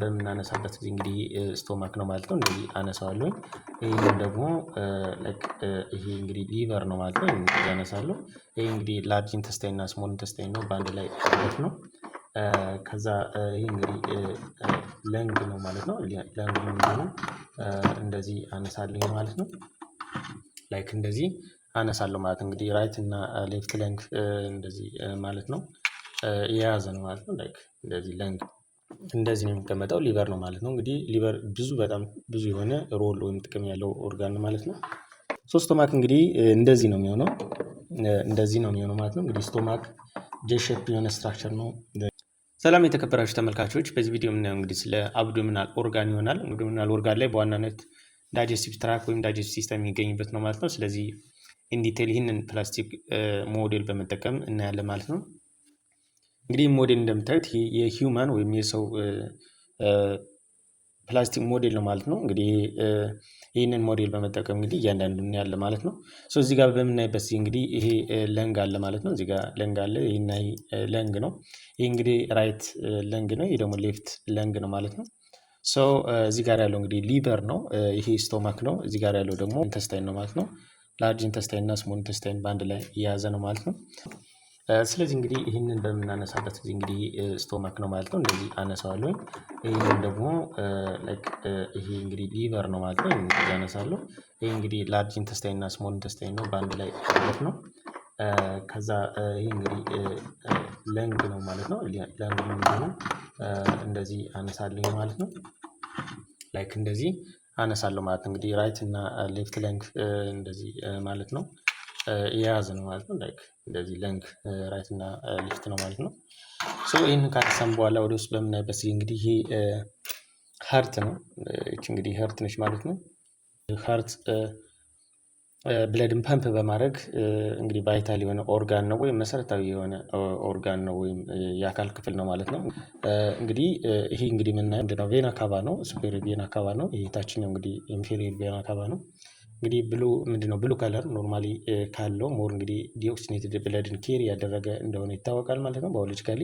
በምናነሳበት ጊዜ እንግዲህ ስቶማክ ነው ማለት ነው። እንደዚህ አነሳዋለሁ። ይሄን ደግሞ ይሄ እንግዲህ ሊቨር ነው ማለት ነው። ያነሳለሁ። ይሄ እንግዲህ ላርጅ ኢንተስታይን እና ስሞል ኢንተስታይን ነው በአንድ ላይ ማለት ነው። ከዛ ይሄ እንግዲህ ለንግ ነው ማለት ነው። ለንግ ነው እንደዚህ አነሳለሁ ማለት ነው። ላይክ እንደዚህ አነሳለሁ ማለት እንግዲህ ራይት እና ሌፍት ለንግ እንደዚህ ማለት ነው የያዘ ነው ማለት ነው። ላይክ እንደዚህ ለንግ እንደዚህ ነው የሚቀመጠው ሊቨር ነው ማለት ነው። እንግዲህ ሊቨር በጣም ብዙ የሆነ ሮል ወይም ጥቅም ያለው ኦርጋን ማለት ነው። ስቶማክ እንግዲህ እንደዚህ ነው የሚሆነው ማለት ነው። እንግዲህ ስቶማክ ጄ ሼፕ የሆነ ስትራክቸር ነው። ሰላም የተከበራችሁ ተመልካቾች፣ በዚህ ቪዲዮ የምናየው እንግዲህ ስለ አብዶሚናል ኦርጋን ይሆናል። አብዶሚናል ኦርጋን ላይ በዋናነት ዳይጀስቲቭ ትራክ ወይም ዳይጀስቲቭ ሲስተም የሚገኝበት ነው ማለት ነው። ስለዚህ ኢንዲቴል ይህንን ፕላስቲክ ሞዴል በመጠቀም እናያለን ማለት ነው። እንግዲህ ሞዴል እንደምታዩት የሂውማን ወይም የሰው ፕላስቲክ ሞዴል ነው ማለት ነው። እንግዲህ ይህንን ሞዴል በመጠቀም እንግዲህ እያንዳንዱን እናያለን ማለት ነው። እዚህ ጋር በምናይበት እንግዲህ ይሄ ለንግ አለ ማለት ነው። እዚህ ጋር ለንግ አለ። ይሄና ለንግ ነው። ይሄ እንግዲህ ራይት ለንግ ነው። ይሄ ደግሞ ሌፍት ለንግ ነው ማለት ነው። እዚህ ጋር ያለው እንግዲህ ሊቨር ነው። ይሄ ስቶማክ ነው። እዚህ ጋር ያለው ደግሞ ኢንተስታይን ነው ማለት ነው። ላርጅ ኢንተስታይን እና ስሞል ኢንተስታይን በአንድ ላይ የያዘ ነው ማለት ነው። ስለዚህ እንግዲህ ይህንን በምናነሳበት ጊዜ እንግዲህ ስቶማክ ነው ማለት ነው። እንደዚህ አነሳዋለሁ። ይህንን ደግሞ ይሄ እንግዲህ ሊቨር ነው ማለት ነው። እንደዚህ አነሳለሁ። ይሄ እንግዲህ ላርጅ ኢንተስታይን እና ስሞል ኢንተስታይን ነው በአንድ ላይ ማለት ነው። ከዛ ይሄ እንግዲህ ለንግ ነው ማለት ነው። ለንግ ነው እንደዚህ አነሳለሁ ማለት ነው። ላይክ እንደዚህ አነሳለሁ ማለት እንግዲህ ራይት እና ሌፍት ለንግ እንደዚህ ማለት ነው የያዘ ነው ማለት ነው። ላይክ እንደዚህ ለንግ ራይት እና ሌፍት ነው ማለት ነው። ይህንን ካነሳን በኋላ ወደ ውስጥ በምናይበት ጊዜ እንግዲህ ይሄ ሀርት ነው። እቺ እንግዲህ ሀርት ነች ማለት ነው። ሀርት ብለድን ፐምፕ በማድረግ እንግዲህ ቫይታል የሆነ ኦርጋን ነው ወይም መሰረታዊ የሆነ ኦርጋን ነው ወይም የአካል ክፍል ነው ማለት ነው። እንግዲህ ይሄ እንግዲህ የምናየው ምንድነው? ቬና ካቫ ነው። ሱፔሪየር ቬና ካቫ ነው። ይሄ ታችኛው እንግዲህ ኢንፌሪየር ቬና ካቫ ነው። እንግዲህ ብሉ ከለር ኖርማሊ ካለው ሞር እንግዲህ ዲኦክሲኔትድ ብለድን ኬሪ ያደረገ እንደሆነ ይታወቃል ማለት ነው ባዮሎጂካሊ።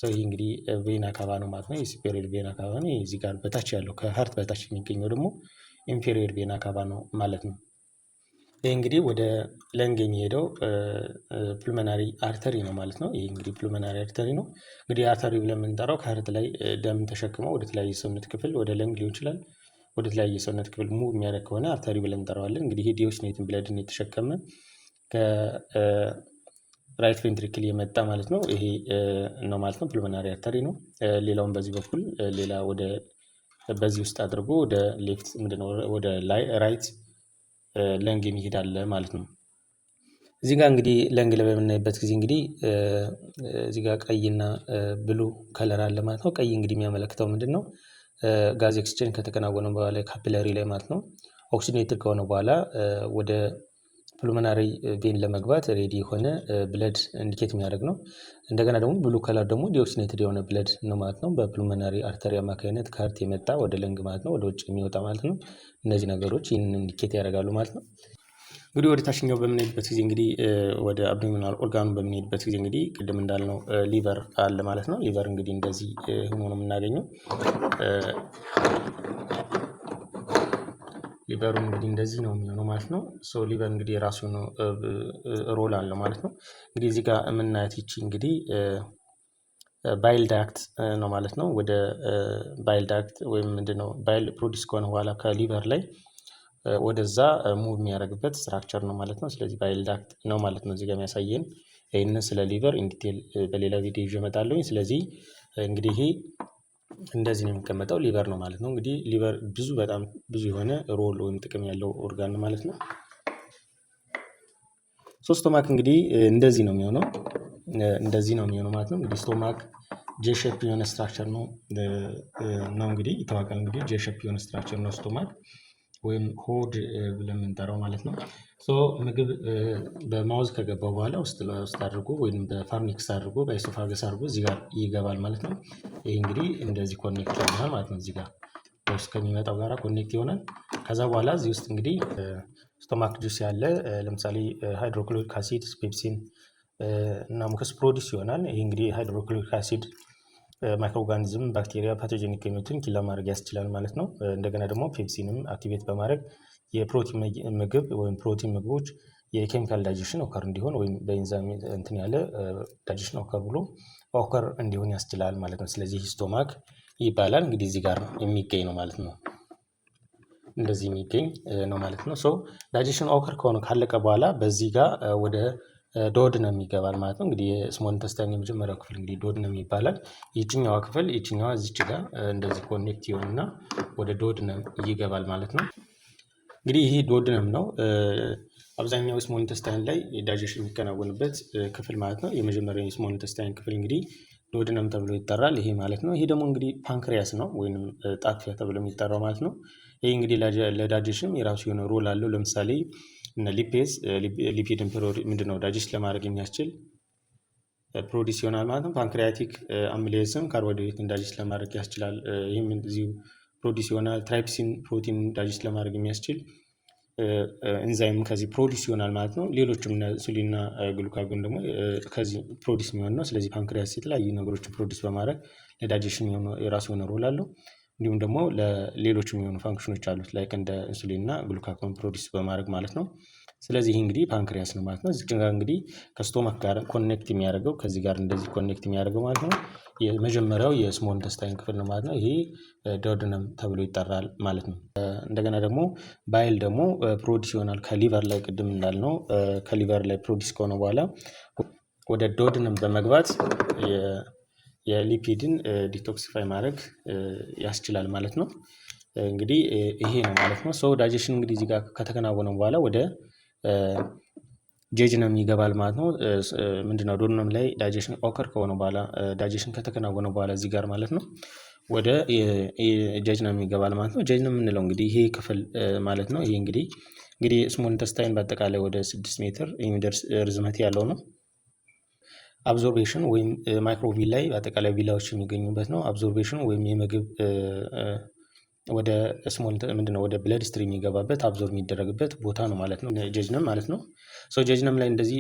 ይህ እንግዲህ ቬና ካቫ ነው ማለት ነው። የሱፔሪየር ቬና ካቫ ነው። እዚህ ጋር በታች ያለው ከሀርት በታች የሚገኘው ደግሞ ኢንፌሪየር ቬና ካቫ ነው ማለት ነው። ይህ እንግዲህ ወደ ለንግ የሚሄደው ፕሉመናሪ አርተሪ ነው ማለት ነው። ይህ እንግዲህ ፕሉመናሪ አርተሪ ነው። እንግዲህ አርተሪ ብለን የምንጠራው ከሀርት ላይ ደም ተሸክመው ወደ ተለያየ ሰውነት ክፍል ወደ ለንግ ሊሆን ይችላል ወደ ተለያየ ሰውነት ክፍል ሙቭ የሚያደርግ ከሆነ አርተሪ ብለን እንጠራዋለን። እንግዲህ ይሄ ዲኦክሲኔትድ ብለድን የተሸከመ ከራይት ቬንትሪክል የመጣ ማለት ነው። ይሄ ነው ማለት ነው። ፕሉመናሪ አርተሪ ነው። ሌላውን በዚህ በኩል ሌላ በዚህ ውስጥ አድርጎ ወደ ሌፍት ምንድነው ወደ ራይት ለንግ የሚሄድ አለ ማለት ነው። እዚህ ጋር እንግዲህ ለንግ ላይ በምናይበት ጊዜ እንግዲህ እዚህ ጋር ቀይና ብሉ ከለር አለ ማለት ነው። ቀይ እንግዲህ የሚያመለክተው ምንድነው? ጋዝ ኤክስቼንጅ ከተከናወነ በኋላ ካፒላሪ ላይ ማለት ነው ኦክሲኔትድ ከሆነ በኋላ ወደ ፕሉመናሪ ቬን ለመግባት ሬዲ የሆነ ብለድ ኢንዲኬት የሚያደርግ ነው። እንደገና ደግሞ ብሉ ከለር ደግሞ ዲኦክሲኔትድ የሆነ ብለድ ነው ማለት ነው። በፕሉመናሪ አርተሪ አማካኝነት ከሀርት የመጣ ወደ ለንግ ማለት ነው ወደ ውጭ የሚወጣ ማለት ነው። እነዚህ ነገሮች ይህንን ኢንዲኬት ያደርጋሉ ማለት ነው። እንግዲህ ወደ ታችኛው በምንሄድበት ጊዜ እንግዲህ ወደ አብዶሚናል ኦርጋኑ በምንሄድበት ጊዜ እንግዲህ ቅድም እንዳልነው ሊቨር አለ ማለት ነው። ሊቨር እንግዲህ እንደዚህ ሆኖ ነው የምናገኘው። ሊቨሩ እንግዲህ እንደዚህ ነው የሚሆነው ማለት ነው። ሊቨር እንግዲህ የራሱ ሮል አለው ማለት ነው። እንግዲህ እዚህ ጋር የምናያት ይቺ እንግዲህ ባይል ዳክት ነው ማለት ነው። ወደ ባይል ዳክት ወይም ምንድነው ባይል ፕሮዲስ ከሆነ በኋላ ከሊቨር ላይ ወደዛ ሙቭ የሚያደርግበት ስትራክቸር ነው ማለት ነው። ስለዚህ ባይል ዳክት ነው ማለት ነው እዚህ ጋር የሚያሳየን። ይህንን ስለ ሊቨር ኢንዲቴል በሌላ ቪዲዮ ይዤ እመጣለሁ። ስለዚህ እንግዲህ ይሄ እንደዚህ ነው የሚቀመጠው ሊቨር ነው ማለት ነው። እንግዲህ ሊቨር በጣም ብዙ የሆነ ሮል ወይም ጥቅም ያለው ኦርጋን ነው ማለት ነው። ስቶማክ እንግዲህ እንደዚህ ነው የሚሆነው ማለት ነው። እንግዲህ ስቶማክ ጄ ሼፕ የሆነ ስትራክቸር ነው እንግዲህ ይታወቃል። እንግዲህ ጄ ሼፕ የሆነ ስትራክቸር ነው ስቶማክ ወይም ሆድ ብለን የምንጠራው ማለት ነው። ምግብ በማውዝ ከገባው በኋላ ውስጥ አድርጎ ወይም በፋርኒክስ አድርጎ በኢሶፋገስ አድርጎ እዚህ ጋር ይገባል ማለት ነው። ይሄ እንግዲህ እንደዚህ ኮኔክት ይሆናል ማለት ነው። እዚህ ጋር ውስጥ ከሚመጣው ጋራ ኮኔክት ይሆናል። ከዛ በኋላ እዚህ ውስጥ እንግዲህ ስቶማክ ጁስ ያለ ለምሳሌ ሃይድሮክሎሪክ አሲድ፣ ፔፕሲን እና ሙከስ ፕሮዲስ ይሆናል። ይሄ እንግዲህ ሃይድሮክሎሪክ አሲድ ማይክሮኦርጋኒዝም፣ ባክቴሪያ፣ ፓቶጀኒክ የሚሉትን ኪል ለማድረግ ያስችላል ማለት ነው። እንደገና ደግሞ ፔፕሲንም አክቲቬት በማድረግ የፕሮቲን ምግብ ወይም ፕሮቲን ምግቦች የኬሚካል ዳይጀሽን ኦከር እንዲሆን ወይም በኢንዛይም እንትን ያለ ዳይጀሽን ኦከር ብሎ ኦከር እንዲሆን ያስችላል ማለት ነው። ስለዚህ ስቶማክ ይባላል። እንግዲህ እዚህ ጋር የሚገኝ ነው ማለት ነው። እንደዚህ የሚገኝ ነው ማለት ነው። ሶ ዳይጀሽን ኦከር ከሆነ ካለቀ በኋላ በዚህ ጋር ወደ ዶድነም ይገባል ማለት ነው። እንግዲህ የስሞል ኢንተስታይን የመጀመሪያው ክፍል እንግዲህ ዶድነም ይባላል። ይችኛዋ ክፍል ይችኛዋ እዚች ጋር እንደዚህ ኮኔክት ይሆንና ወደ ዶድነም ይገባል ማለት ነው። እንግዲህ ይሄ ዶድነም ነው። አብዛኛው ስሞል ኢንተስታይን ላይ ዳይጀሽን የሚከናወንበት ክፍል ማለት ነው። የመጀመሪያው የስሞል ኢንተስታይን ክፍል እንግዲህ ዶድነም ተብሎ ይጠራል። ይሄ ማለት ነው። ይሄ ደግሞ እንግዲህ ፓንክሪያስ ነው ወይም ጣፊያ ተብሎ የሚጠራው ማለት ነው። ይሄ እንግዲህ ለዳይጀሽን የራሱ የሆነ ሮል አለው። ለምሳሌ እነ ሊፔዝ ሊፒድን ምንድነው ዳይጀስት ለማድረግ የሚያስችል ፕሮዲስ ይሆናል ማለት ነው። ፓንክሪያቲክ አምሌዝም ካርቦሃይድሬትን ዳይጀስት ለማድረግ ያስችላል። ይህም እዚሁ ፕሮዲስ ይሆናል። ትራይፕሲን ፕሮቲን ዳይጀስት ለማድረግ የሚያስችል ኤንዛይም ከዚህ ፕሮዲስ ይሆናል ማለት ነው። ሌሎችም ኢንሱሊንና ግሉካጎን ደግሞ ከዚህ ፕሮዲስ የሚሆን ነው። ስለዚህ ፓንክሪያስ የተለያዩ ነገሮችን ፕሮዲስ በማድረግ ለዳይጀሽን የራሱ የሆነ ሮል አለው። እንዲሁም ደግሞ ለሌሎች የሚሆኑ ፋንክሽኖች አሉት ላይክ እንደ ኢንሱሊን እና ግሉካጎን ፕሮዲስ በማድረግ ማለት ነው። ስለዚህ ይህ እንግዲህ ፓንክሪያስ ነው ማለት ነው። እዚህ ጋር እንግዲህ ከስቶማክ ጋር ኮኔክት የሚያደርገው ከዚህ ጋር እንደዚህ ኮኔክት የሚያደርገው ማለት ነው የመጀመሪያው የስሞል ኢንተስታይን ክፍል ነው ማለት ነው። ይሄ ዶድነም ተብሎ ይጠራል ማለት ነው። እንደገና ደግሞ ባይል ደግሞ ፕሮዲስ ይሆናል ከሊቨር ላይ ቅድም እንዳልነው ከሊቨር ላይ ፕሮዲስ ከሆነ በኋላ ወደ ዶድነም በመግባት የሊፒድን ዲቶክሲፋይ ማድረግ ያስችላል ማለት ነው። እንግዲህ ይሄ ነው ማለት ነው። ሶ ዳይጀሽን እንግዲህ እዚህ ጋር ከተከናወነ በኋላ ወደ ጄጅነም ይገባል ማለት ነው። ምንድነው ዶድነም ላይ ዳይጀሽን ኦከር ከሆነ በኋላ ዳይጀሽን ከተከናወነ በኋላ እዚህ ጋር ማለት ነው ወደ ጄጅነም ይገባል ማለት ነው። ጄጅነም የምንለው እንግዲህ ይሄ ክፍል ማለት ነው። ይሄ እንግዲህ ስሞል ኢንተስታይን በአጠቃላይ ወደ 6 ሜትር የሚደርስ ርዝመት ያለው ነው። አብዞርቤሽን ወይም ማይክሮቪላይ በአጠቃላይ ቪላዎች የሚገኙበት ነው። አብዞርቤሽን ወይም የምግብ ወደ ስሞል ምንድነው ወደ ብለድ ስትሪም የሚገባበት አብዞርብ የሚደረግበት ቦታ ነው ማለት ነው ጄጅነም ማለት ነው። ሶ ጄጅነም ላይ እንደዚህ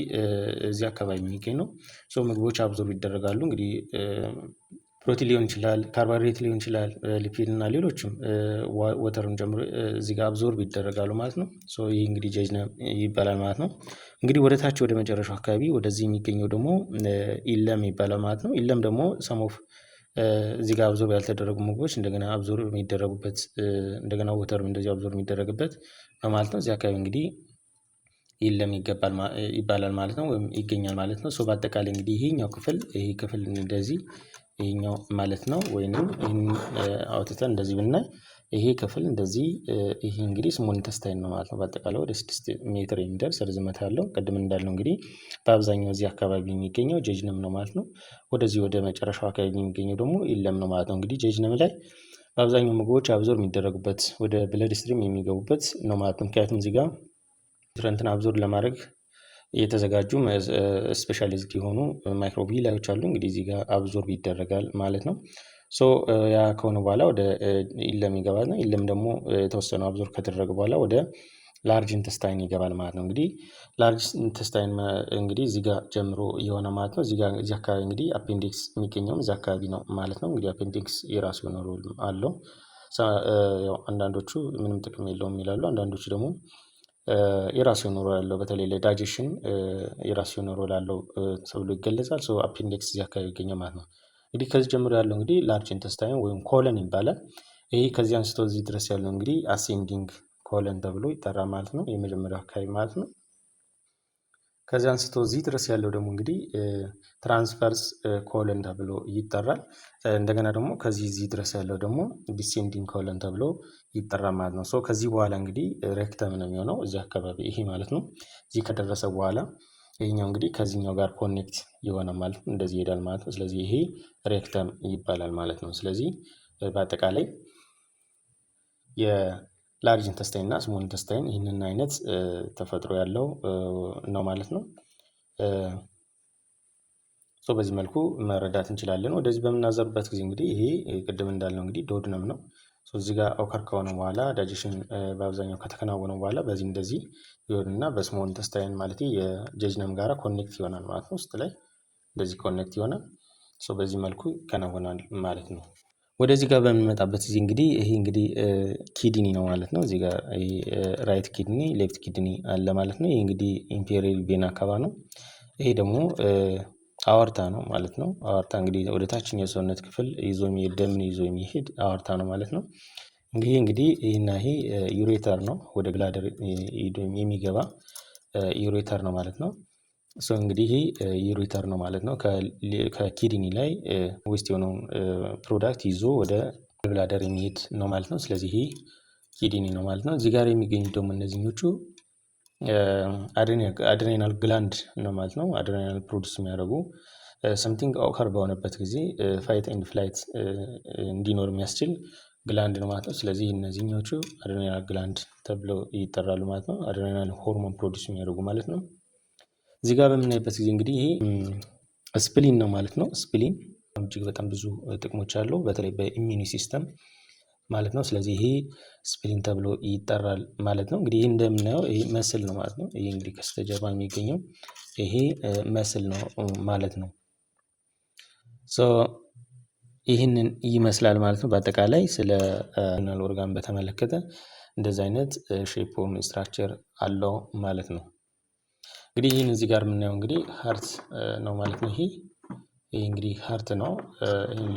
እዚህ አካባቢ የሚገኝ ነው። ሶ ምግቦች አብዞርብ ይደረጋሉ። እንግዲህ ፕሮቲን ሊሆን ይችላል፣ ካርቦሃይድሬት ሊሆን ይችላል፣ ሊፒድ እና ሌሎችም ወተርን ጨምሮ እዚህ ጋር አብዞርብ ይደረጋሉ ማለት ነው። ሶ ይህ እንግዲህ ጄጅነም ይባላል ማለት ነው። እንግዲህ ወደ ታች ወደ መጨረሻው አካባቢ ወደዚህ የሚገኘው ደግሞ ኢለም ይባላል ማለት ነው። ኢለም ደግሞ ሰሞፍ እዚህ ጋር አብዞርብ ያልተደረጉ ምግቦች እንደገና አብዞርብ የሚደረጉበት እንደገና ወተርም እንደዚህ አብዞርብ የሚደረግበት ማለት ነው። እዚህ አካባቢ እንግዲህ ኢለም ይባላል ማለት ነው ወይም ይገኛል ማለት ነው። ሶ በአጠቃላይ እንግዲህ ይሄኛው ክፍል ይሄ ክፍል እንደዚህ ይሄኛው ማለት ነው። ወይንም ይሄን አውጥተን እንደዚህ ብናይ ይሄ ክፍል እንደዚህ ይሄ እንግዲህ ስሞል ኢንተስታይን ነው ማለት ነው። በአጠቃላይ ወደ 6 ሜትር የሚደርስ ርዝመት ያለው ቅድም እንዳልነው እንግዲህ በአብዛኛው እዚህ አካባቢ የሚገኘው ጄጅነም ነው ማለት ነው። ወደዚህ ወደ መጨረሻው አካባቢ የሚገኘው ደግሞ ኢለም ነው ማለት ነው። እንግዲህ ጄጅነም ላይ በአብዛኛው ምግቦች አብዞርብ የሚደረጉበት ወደ ብለድ ስትሪም የሚገቡበት ነው ማለት ነው። ምክንያቱም እዚህ ጋር ኒውትረንትን አብዞርብ ለማድረግ የተዘጋጁ ስፔሻሊዝድ የሆኑ ማይክሮቪላዎች አሉ። እንግዲህ እዚህ ጋር አብዞርብ ይደረጋል ማለት ነው። ሶ ያ ከሆነ በኋላ ወደ ኢለም ይገባል ነው። ኢለም ደግሞ የተወሰነው አብዞርብ ከተደረገ በኋላ ወደ ላርጅ ኢንተስታይን ይገባል ማለት ነው። እንግዲህ ላርጅ ኢንተስታይን እንግዲህ እዚህ ጋር ጀምሮ የሆነ ማለት ነው። እዚህ አካባቢ እንግዲህ አፔንዲክስ የሚገኘውም እዚህ አካባቢ ነው ማለት ነው። እንግዲህ አፔንዲክስ የራሱ የሆነ ሮል አለው። ያው አንዳንዶቹ ምንም ጥቅም የለውም ይላሉ። አንዳንዶቹ ደግሞ የራሱ የሆነ ሮል አለው። በተለይ ለዳይጀሽን የራሱ የሆነ ሮል አለው ተብሎ ይገለጻል። ሶ አፔንዲክስ እዚህ አካባቢ ይገኛል ማለት ነው። እንግዲህ ከዚህ ጀምሮ ያለው እንግዲህ ላርጅ ኢንተስታይን ወይም ኮለን ይባላል። ይሄ ከዚህ አንስቶ እዚህ ድረስ ያለው እንግዲህ አሴንዲንግ ኮለን ተብሎ ይጠራል ማለት ነው። የመጀመሪያው አካባቢ ማለት ነው። ከዚህ አንስቶ እዚህ ድረስ ያለው ደግሞ እንግዲህ ትራንስቨርስ ኮለን ተብሎ ይጠራል። እንደገና ደግሞ ከዚህ እዚህ ድረስ ያለው ደግሞ ዲሴንዲንግ ኮለን ተብሎ ይጠራል ማለት ነው። ሶ ከዚህ በኋላ እንግዲህ ሬክተም ነው የሚሆነው እዚህ አካባቢ ይሄ ማለት ነው። እዚህ ከደረሰ በኋላ ይሄኛው እንግዲህ ከዚህኛው ጋር ኮኔክት የሆነ ማለት ነው። እንደዚህ ይሄዳል ማለት ነው። ስለዚህ ይሄ ሬክተም ይባላል ማለት ነው። ስለዚህ በአጠቃላይ የላርጅ ኢንተስታይን እና ስሞል ኢንተስታይን ይህንን አይነት ተፈጥሮ ያለው ነው ማለት ነው። በዚህ መልኩ መረዳት እንችላለን። ወደዚህ በምናዘርበት ጊዜ እንግዲህ ይሄ ቅድም እንዳልነው እንግዲህ ዶድነም ነው። እዚህ ጋር ኦከር ከሆነ በኋላ ዳይጀሽን በአብዛኛው ከተከናወነ በኋላ በዚህ እንደዚህ ይሆንና በስሞል ኢንተስታይን ማለት የጄጅነም ጋራ ኮኔክት ይሆናል ማለት ነው። ውስጥ ላይ እንደዚህ ኮኔክት ይሆናል። በዚህ መልኩ ይከናወናል ማለት ነው። ወደዚህ ጋር በምንመጣበት ጊዜ እንግዲህ ይሄ እንግዲህ ኪድኒ ነው ማለት ነው። እዚህ ጋር ራይት ኪድኒ ሌፍት ኪድኒ አለ ማለት ነው። ይሄ እንግዲህ ኢምፔሪየል ቬና ካቫ ነው። ይሄ ደግሞ አዋርታ ነው ማለት ነው። አዋርታ እንግዲህ ወደ ታችኛው የሰውነት ክፍል ይዞ የሚሄድ ደምን ይዞ የሚሄድ አዋርታ ነው ማለት ነው። እንግዲህ ይሄና ይሄ ዩሬተር ነው፣ ወደ ብላደር የሚገባ ዩሬተር ነው ማለት ነው። እንግዲህ ይሄ ዩሬተር ነው ማለት ነው። ከኪድኒ ላይ ዌስት የሆነውን ፕሮዳክት ይዞ ወደ ብላደር የሚሄድ ነው ማለት ነው። ስለዚህ ይሄ ኪድኒ ነው ማለት ነው። እዚህ ጋር የሚገኙት ደግሞ እነዚህኞቹ አድሬናል ግላንድ ነው ማለት ነው። አድሬናል ፕሮዲስ የሚያደርጉ ሰምቲንግ ኦከር በሆነበት ጊዜ ፋይት ኤንድ ፍላይት እንዲኖር የሚያስችል ግላንድ ነው ማለት ነው። ስለዚህ እነዚህኞቹ አድሬናል ግላንድ ተብለው ይጠራሉ ማለት ነው። አድሬናል ሆርሞን ፕሮዲስ የሚያደርጉ ማለት ነው። እዚህ ጋር በምናይበት ጊዜ እንግዲህ ይሄ ስፕሊን ነው ማለት ነው። ስፕሊን እጅግ በጣም ብዙ ጥቅሞች አለው፣ በተለይ በኢሚኒ ሲስተም ማለት ነው። ስለዚህ ይሄ ስፕሊን ተብሎ ይጠራል ማለት ነው። እንግዲህ ይህ እንደምናየው ይሄ መስል ነው ማለት ነው። ይሄ እንግዲህ ከስተጀርባ የሚገኘው ይሄ መስል ነው ማለት ነው። ይህንን ይመስላል ማለት ነው። በአጠቃላይ ስለ አድሬናል ኦርጋን በተመለከተ እንደዚህ አይነት ሼፕ ስትራክቸር አለው ማለት ነው። እንግዲህ ይህን እዚህ ጋር የምናየው እንግዲህ ሀርት ነው ማለት ነው። ይሄ እንግዲህ ሀርት ነው። ይህን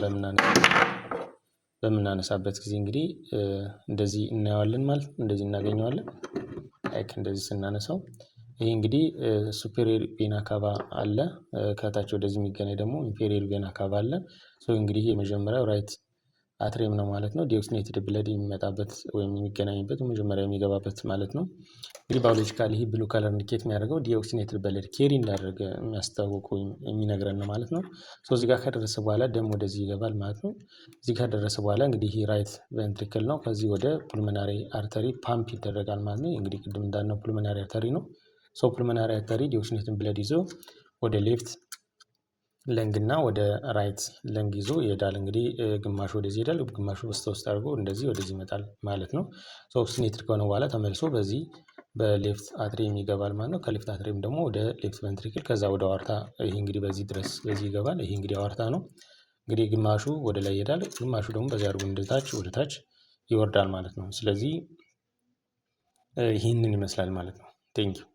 በምናነሳበት ጊዜ እንግዲህ እንደዚህ እናየዋለን ማለት ነው። እንደዚህ እናገኘዋለን። ላይክ እንደዚህ ስናነሳው ይሄ እንግዲህ ሱፔሪየር ቬና ካቫ አለ። ከታች ወደዚህ የሚገናኝ ደግሞ ኢንፌሪየር ቬና ካቫ አለ። እንግዲህ የመጀመሪያው ራይት አትሪየም ነው ማለት ነው። ዲኦክሲኔትድ ብለድ የሚመጣበት ወይም የሚገናኝበት መጀመሪያ የሚገባበት ማለት ነው። እንግዲህ ባዮሎጂካሊ ይህ ብሉ ከለር ኢንዲኬት የሚያደርገው ዲኦክሲኔትድ ብለድ ኬሪ እንዳደረገ የሚያስታውቅ ወይም የሚነግረን ነው ማለት ነው። እዚህ ጋር ከደረሰ በኋላ ደም ወደዚህ ይገባል ማለት ነው። እዚህ ከደረሰ በኋላ እንግዲህ ይህ ራይት ቬንትሪክል ነው። ከዚህ ወደ ፑልመናሪ አርተሪ ፓምፕ ይደረጋል ማለት ነው። እንግዲህ ቅድም እንዳልነው ፑልመናሪ አርተሪ ነው። ፑልመናሪ አርተሪ ዲኦክሲኔትድ ብለድ ይዞ ወደ ሌፍት ለንግ እና ወደ ራይት ለንግ ይዞ ይሄዳል። እንግዲህ ግማሹ ወደዚህ ይሄዳል፣ ግማሹ በስተውስጥ አድርጎ እንደዚህ ወደዚህ ይመጣል ማለት ነው። ኦክሲኔትድ ከሆነ በኋላ ተመልሶ በዚህ በሌፍት አትሪየም ይገባል ማለት ነው። ከሌፍት አትሪየም ደግሞ ወደ ሌፍት ቬንትሪክል፣ ከዛ ወደ አዋርታ። ይሄ እንግዲህ በዚህ ድረስ በዚህ ይገባል። ይሄ እንግዲህ አዋርታ ነው። እንግዲህ ግማሹ ወደ ላይ ይሄዳል፣ ግማሹ ደግሞ በዚህ አድርጎ ወደ ታች ይወርዳል ማለት ነው። ስለዚህ ይህንን ይመስላል ማለት ነው። ቴንኪው